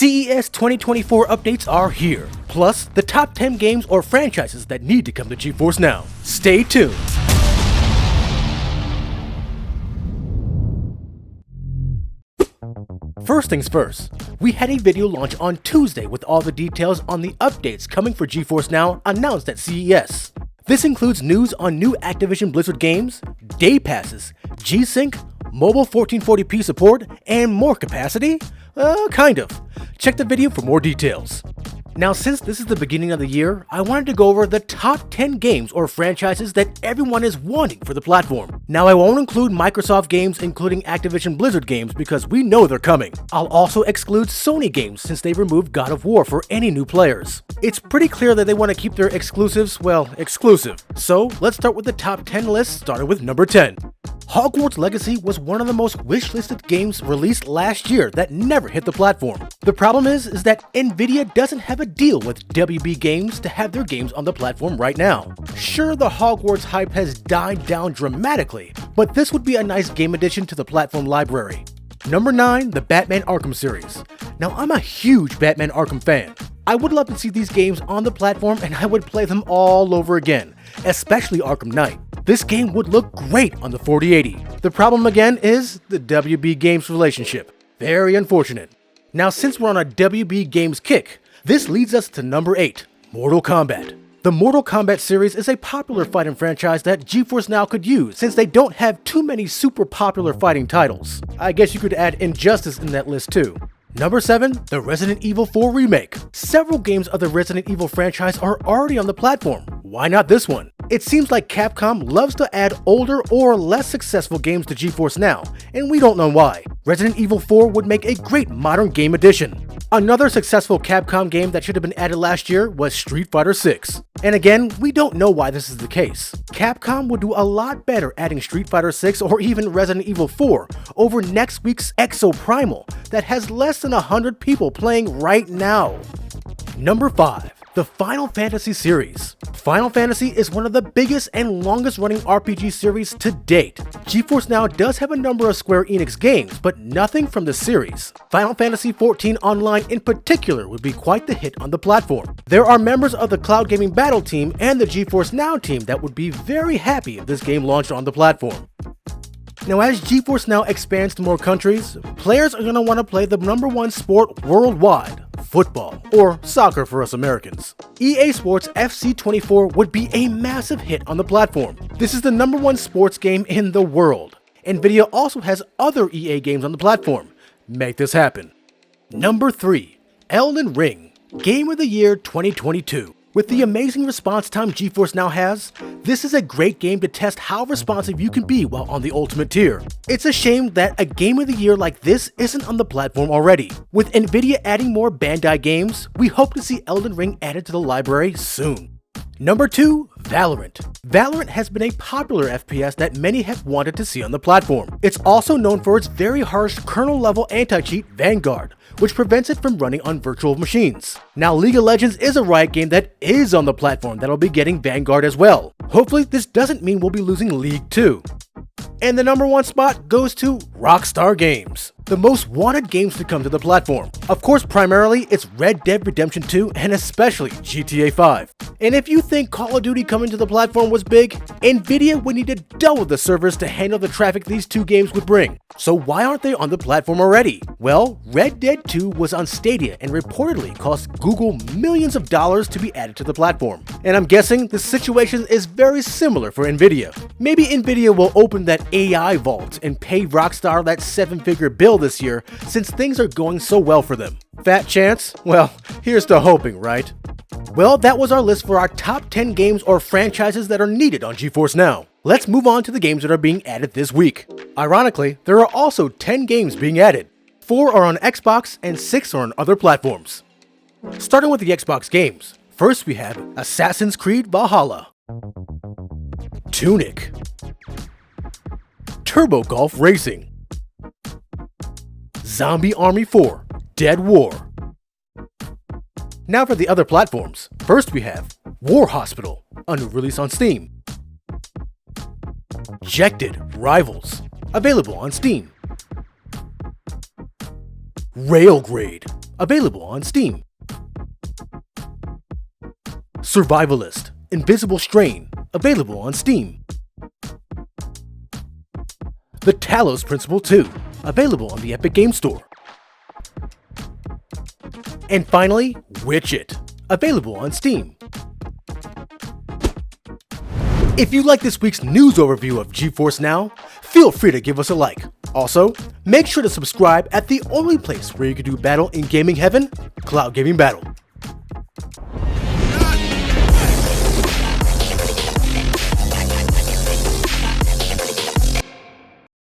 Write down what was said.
CES 2024 updates are here, plus the top 10 games or franchises that need to come to GeForce Now. Stay tuned! First things first, we had a video launch on Tuesday with all the details on the updates coming for GeForce Now announced at CES. This includes news on new Activision Blizzard games, day passes, G-Sync, mobile 1440p support, and more capacity? Kind of. Check the video for more details. Now, since this is the beginning of the year, I wanted to go over the top 10 games or franchises that everyone is wanting for the platform. Now, I won't include Microsoft games including Activision Blizzard games because we know they're coming. I'll also exclude Sony games since they removed God of War for any new players. It's pretty clear that they want to keep their exclusives, well, exclusive. So, let's start with the top 10 list, starting with number 10. Hogwarts Legacy was one of the most wishlisted games released last year that never hit the platform. The problem is that Nvidia doesn't have a deal with WB Games to have their games on the platform right now. Sure, the Hogwarts hype has died down dramatically, but this would be a nice game addition to the platform library. Number 9, the Batman Arkham series. Now, I'm a huge Batman Arkham fan. I would love to see these games on the platform and I would play them all over again, especially Arkham Knight. This game would look great on the 4080. The problem again is the WB Games relationship. Very unfortunate. Now, since we're on a WB Games kick, this leads us to number 8, Mortal Kombat. The Mortal Kombat series is a popular fighting franchise that GeForce Now could use since they don't have too many super popular fighting titles. I guess you could add Injustice in that list too. Number 7, the Resident Evil 4 remake. Several games of the Resident Evil franchise are already on the platform. Why not this one? It seems like Capcom loves to add older or less successful games to GeForce Now, and we don't know why. Resident Evil 4 would make a great modern game addition. Another successful Capcom game that should have been added last year was Street Fighter 6. And again, we don't know why this is the case. Capcom would do a lot better adding Street Fighter 6 or even Resident Evil 4 over next week's Exo Primal that has less than 100 people playing right now. Number 5. The Final Fantasy series. Final Fantasy is one of the biggest and longest running RPG series to date. GeForce Now does have a number of Square Enix games, but nothing from the series. Final Fantasy XIV Online in particular would be quite the hit on the platform. There are members of the Cloud Gaming Battle team and the GeForce Now team that would be very happy if this game launched on the platform. Now, as GeForce Now expands to more countries, players are going to want to play the number 1 sport worldwide, football, or soccer for us Americans. EA Sports FC 24 would be a massive hit on the platform. This is the number 1 sports game in the world. Nvidia also has other EA games on the platform. Make this happen. Number 3, Elden Ring, Game of the Year 2022. With the amazing response time GeForce Now has, this is a great game to test how responsive you can be while on the Ultimate tier. It's a shame that a Game of the Year like this isn't on the platform already. With Nvidia adding more Bandai games, we hope to see Elden Ring added to the library soon. Number 2, Valorant. Valorant has been a popular FPS that many have wanted to see on the platform. It's also known for its very harsh kernel-level anti-cheat Vanguard, which prevents it from running on virtual machines. Now, League of Legends is a Riot game that is on the platform that'll be getting Vanguard as well. Hopefully, this doesn't mean we'll be losing League too. And the number 1 spot goes to Rockstar Games, the most wanted games to come to the platform. Of course, primarily, it's Red Dead Redemption 2 and especially GTA 5. And if you think Call of Duty coming to the platform was big, Nvidia would need to double the servers to handle the traffic these two games would bring. So why aren't they on the platform already? Well, Red Dead 2 was on Stadia and reportedly cost Google millions of dollars to be added to the platform. And I'm guessing the situation is very similar for Nvidia. Maybe Nvidia will open that AI vault and pay Rockstar that 7-figure bill this year since things are going so well for them. Fat chance? Well, here's to hoping, right? Well, that was our list for our top 10 games or franchises that are needed on GeForce Now. Let's move on to the games that are being added this week. Ironically, there are also 10 games being added. 4 are on Xbox and 6 are on other platforms. Starting with the Xbox games, first we have Assassin's Creed Valhalla, Tunic, Turbo Golf Racing, Zombie Army 4, Dead War. Now for the other platforms. First we have War Hospital, a new release on Steam. Jected Rivals, available on Steam. Railgrade, available on Steam. Survivalist: Invisible Strain, available on Steam. The Talos Principle 2, available on the Epic Games Store. And finally, Witch It, available on Steam. If you like this week's news overview of GeForce Now, feel free to give us a like. Also, make sure to subscribe at the only place where you can do battle in gaming heaven, Cloud Gaming Battle.